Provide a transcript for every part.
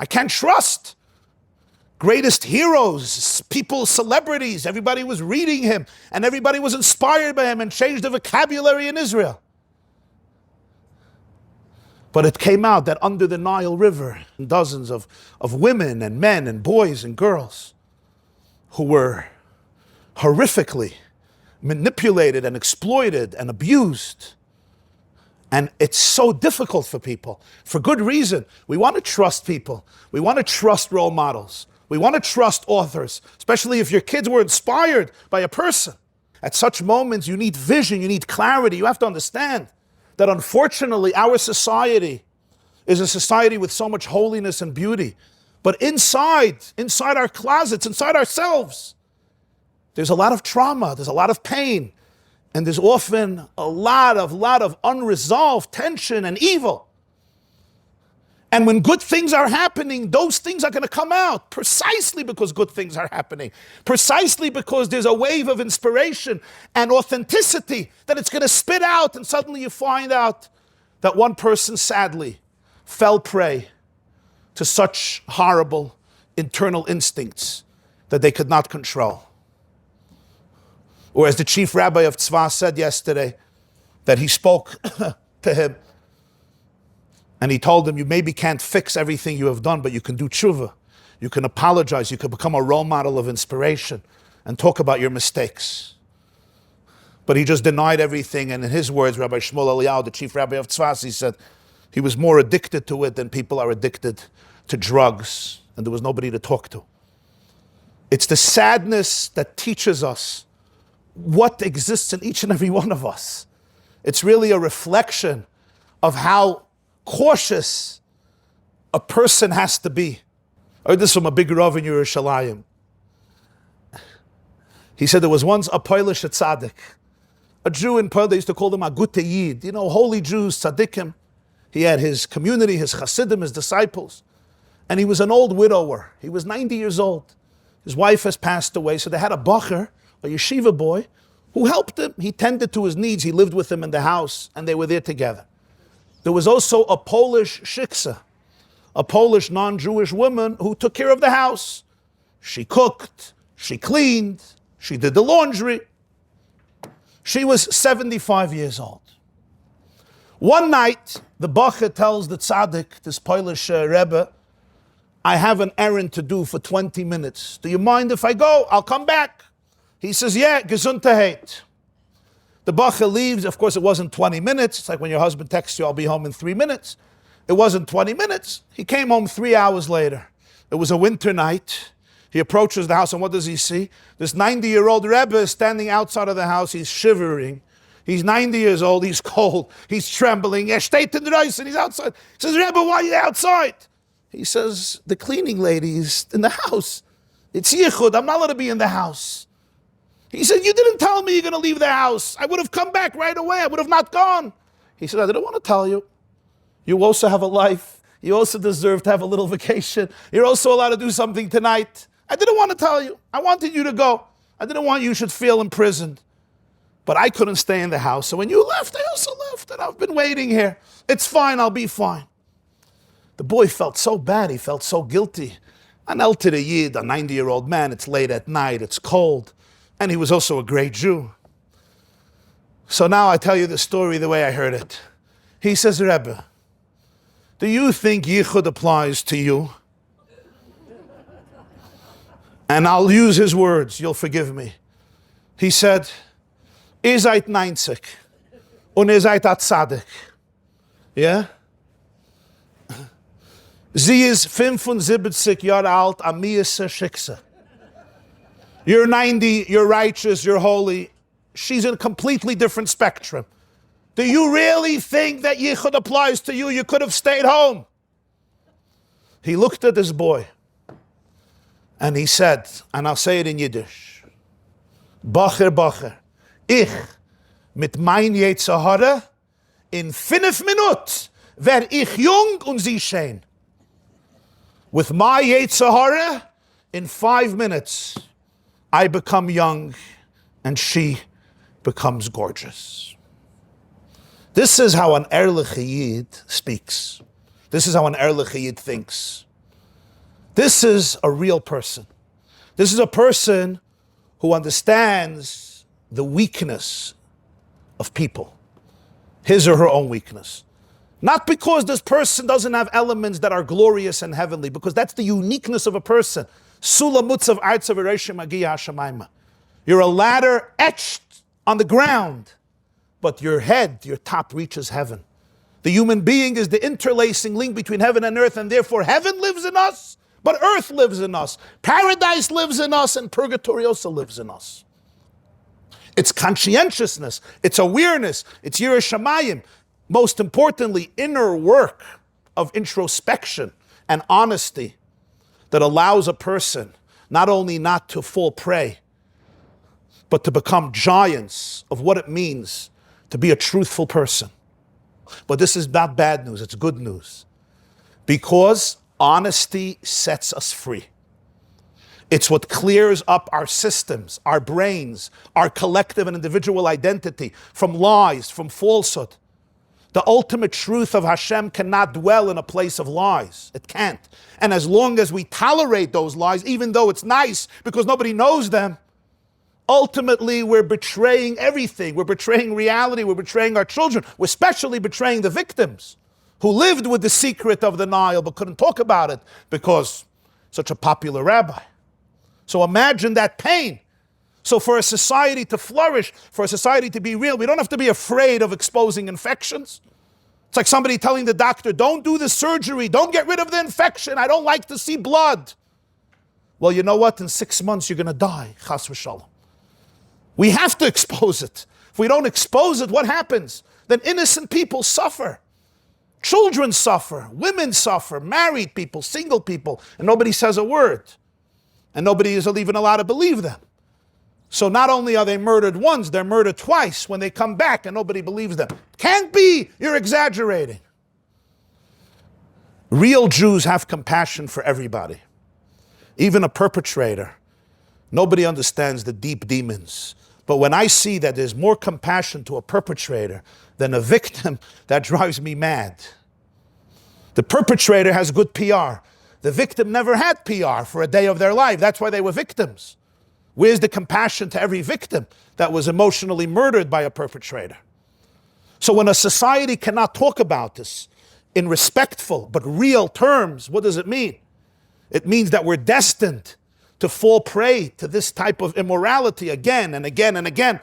I can't trust. Greatest heroes, people, celebrities, everybody was reading him and everybody was inspired by him and changed the vocabulary in Israel. But it came out that under the Nile River, dozens of women and men and boys and girls who were horrifically manipulated and exploited and abused. And it's so difficult for people, for good reason. We want to trust people. We want to trust role models. We want to trust authors, especially if your kids were inspired by a person. At such moments, you need vision, you need clarity. You have to understand that unfortunately, our society is a society with so much holiness and beauty. But inside our closets, inside ourselves, there's a lot of trauma, there's a lot of pain, and there's often a lot of unresolved tension and evil. And when good things are happening, those things are going to come out precisely because good things are happening. Precisely because there's a wave of inspiration and authenticity that it's going to spit out, and suddenly you find out that one person sadly fell prey to such horrible internal instincts that they could not control. Or as the chief rabbi of Tzva said yesterday, that he spoke to him, and he told him, you maybe can't fix everything you have done, but you can do tshuva. You can apologize. You can become a role model of inspiration and talk about your mistakes. But he just denied everything. And in his words, Rabbi Shmuel Eliyahu, the chief rabbi of Tzfas, he said he was more addicted to it than people are addicted to drugs. And there was nobody to talk to. It's the sadness that teaches us what exists in each and every one of us. It's really a reflection of how cautious a person has to be. I heard this from a big Rav in Yerushalayim. He said there was once a Polish tzaddik, a Jew in Poland. They used to call him a Gute Yid, holy Jews, tzaddikim. He had his community, his chassidim, his disciples. And he was an old widower. He was 90 years old. His wife has passed away, so they had a bacher, a yeshiva boy, who helped him. He tended to his needs. He lived with him in the house, and they were there together. There was also a Polish shiksa, a Polish non-Jewish woman who took care of the house. She cooked, she cleaned, she did the laundry. She was 75 years old. One night, the bacher tells the tzaddik, this Polish Rebbe, I have an errand to do for 20 minutes. Do you mind if I go? I'll come back. He says, yeah, gesundheit. The bacher leaves. Of course, it wasn't 20 minutes. It's like when your husband texts you, I'll be home in 3 minutes. It wasn't 20 minutes. He came home 3 hours later. It was a winter night. He approaches the house, and what does he see? This 90-year-old Rebbe is standing outside of the house. He's shivering. He's 90 years old. He's cold. He's trembling. Er steht in der Reis, and he's outside. He says, Rebbe, why are you outside? He says, the cleaning lady's in the house. It's yichud. I'm not allowed to be in the house. He said, you didn't tell me you're going to leave the house. I would have come back right away. I would have not gone. He said, I didn't want to tell you. You also have a life. You also deserve to have a little vacation. You're also allowed to do something tonight. I didn't want to tell you. I wanted you to go. I didn't want you should feel imprisoned. But I couldn't stay in the house. So when you left, I also left. And I've been waiting here. It's fine. I'll be fine. The boy felt so bad. He felt so guilty. An El Yid, a 90-year-old man. It's late at night. It's cold. And he was also a great Jew. So now I tell you the story the way I heard it. He says, Rebbe, do you think yichud applies to you? And I'll use his words, you'll forgive me. He said, ihr seid 90 und ihr seid a tzaddik. Yeah? Sie ist 75 Jahre alt, a miese shiksa. You're 90, you're righteous, you're holy. She's in a completely different spectrum. Do you really think that yichud applies to you? You could have stayed home. He looked at this boy and he said, and I'll say it in Yiddish, Bacher, Bacher, ich mit mein Yetzirah in 5 Minuten wär ich jung und sie schön. With my Yetzirah, in 5 minutes, I become young and she becomes gorgeous. This is how an Erlich Yid speaks. This is how an Erlich Yid thinks. This is a real person. This is a person who understands the weakness of people, his or her own weakness. Not because this person doesn't have elements that are glorious and heavenly, because that's the uniqueness of a person. Sulamutzav artzav ereshim agiya hashamayma. You're a ladder etched on the ground, but your head, your top reaches heaven. The human being is the interlacing link between heaven and earth, and therefore heaven lives in us, but earth lives in us. Paradise lives in us, and purgatory also lives in us. It's conscientiousness, it's awareness, it's Yiras Shamayim. Most importantly, inner work of introspection and honesty that allows a person not only not to fall prey, but to become giants of what it means to be a truthful person. But this is not bad news, it's good news. Because honesty sets us free. It's what clears up our systems, our brains, our collective and individual identity from lies, from falsehood. The ultimate truth of Hashem cannot dwell in a place of lies. It can't. And as long as we tolerate those lies, even though it's nice because nobody knows them, ultimately we're betraying everything. We're betraying reality. We're betraying our children. We're especially betraying the victims who lived with the secret of the Nile but couldn't talk about it because such a popular rabbi. So imagine that pain. So for a society to flourish, for a society to be real, we don't have to be afraid of exposing infections. It's like somebody telling the doctor, don't do the surgery, don't get rid of the infection, I don't like to see blood. Well, you know what? In 6 months you're going to die. Chas v'shalom. We have to expose it. If we don't expose it, what happens? Then innocent people suffer. Children suffer. Women suffer. Married people, single people. And nobody says a word. And nobody is even allowed to believe them. So not only are they murdered once, they're murdered twice when they come back and nobody believes them. Can't be, you're exaggerating. Real Jews have compassion for everybody. Even a perpetrator. Nobody understands the deep demons. But when I see that there's more compassion to a perpetrator than a victim, that drives me mad. The perpetrator has good PR. The victim never had PR for a day of their life. That's why they were victims. Where's the compassion to every victim that was emotionally murdered by a perpetrator? So when a society cannot talk about this in respectful but real terms, what does it mean? It means that we're destined to fall prey to this type of immorality again and again and again.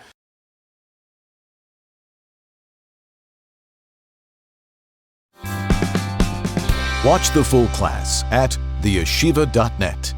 Watch the full class at theyeshiva.net.